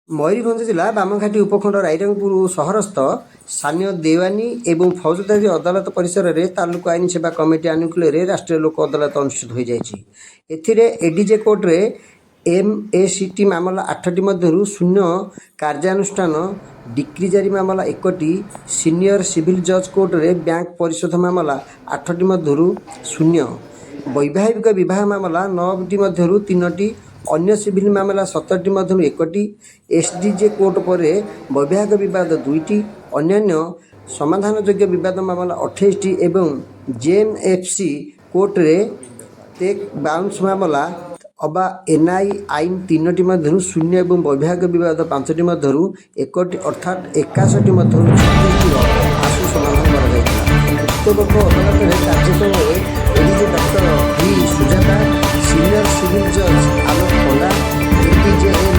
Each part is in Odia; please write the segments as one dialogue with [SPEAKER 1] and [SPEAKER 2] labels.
[SPEAKER 1] ମୟୂରଭଞ୍ଜ ଜିଲ୍ଲା ବାମଘାଟି ଉପଖଣ୍ଡ ରାଇରଙ୍ଗପୁର ସହରସ୍ଥ ସ୍ଥାନୀୟ ଦେୱାନୀ ଏବଂ ଫୌଜଦାରୀ ଅଦାଲତ ପରିସରରେ ତାଲୁକ ଆଇନ ସେବା କମିଟି ଆନୁକୂଲ୍ୟରେ ରାଷ୍ଟ୍ରୀୟ ଲୋକ ଅଦାଲତ ଅନୁଷ୍ଠିତ ହୋଇଯାଇଛି। ଏଥିରେ ଏଡିଜେ କୋର୍ଟରେ MACT ମାମଲା 8ଟି ମଧ୍ୟରୁ ଶୂନ୍ୟ କାର୍ଯ୍ୟାନୁଷ୍ଠାନ, ଡିକ୍ରି ଜାରି ମାମଲା 1ଟି, ସିନିୟର ସିଭିଲ ଜଜ୍ କୋର୍ଟରେ ବ୍ୟାଙ୍କ ପରିଶୋଧ ମାମଲା 8ଟି ମଧ୍ୟରୁ ଶୂନ୍ୟ, ବୈବାହିକ ବିବାହ ମାମଲା 9ଟି ମଧ୍ୟରୁ 3ଟି, ଅନ୍ୟ ସିଭିଲ ମାମଲା 17ଟି ମଧ୍ୟରୁ 1ଟି, SDJ କୋର୍ଟ ପରେ ବୈବାହିକ ବିବାଦ 2ଟି, ଅନ୍ୟାନ୍ୟ ସମାଧାନଯୋଗ୍ୟ ବିବାଦ ମାମଲା 28ଟି ଏବଂ JMFC କୋର୍ଟରେ ଚେକ୍ ବାଉନ୍ସ ମାମଲା ଅବା NI ଆଇନ 3ଟି ମଧ୍ୟରୁ ଶୂନ୍ୟ ଏବଂ ବୈବାହିକ ବିବାଦ 5ଟି ମଧ୍ୟରୁ 1ଟି ଅର୍ଥାତ୍ 61ଟି ମଧ୍ୟରୁ 36ଟିର ଆଶୁ ସମାଧାନ କରାଯାଇଥିଲା। ଉକ୍ତବକ ଅଦାଲତରେ କାର୍ଯ୍ୟକ୍ରମରେ ADJ doctor V Sujata, senior civil ଜଜ୍ ଆଲୋକ ପଣ୍ଡା, ADJM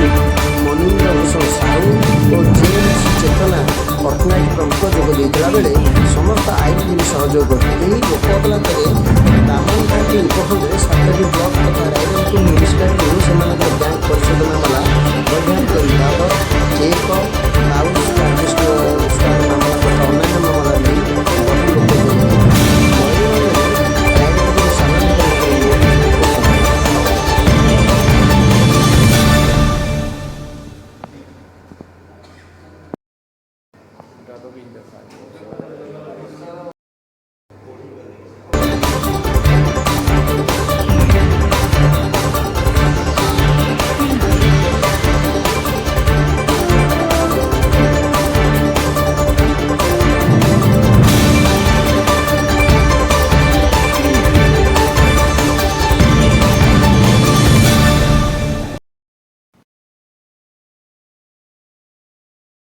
[SPEAKER 1] ମନୀନ୍ଦ୍ର ଭୂଷଣ ସାହୁ ଓ JMC ଚେତନା ପଟ୍ଟନାୟକ ପ୍ରମୁଖ ଯୋଗ ଦେଇଥିଲା ବେଳେ ସମସ୍ତ ଆଇନଜୀବୀ ସହଯୋଗ କରିଥିଲେ। ଏହି ଲୋକ ଅଦାଲତରେ ବାମନଘାଟି ଉପଖଣ୍ଡରେ 7ଟି ବ୍ଲକ ତଥା ରାଇରଙ୍ଗପୁର ମ୍ୟୁନିସିପାଲିଟିରୁ ସେମାନଙ୍କର ବ୍ୟାଙ୍କ ପରିଶୋଧ ମାମଲା, ବୈବାହିକ ବିବାଦ, ଚେକ୍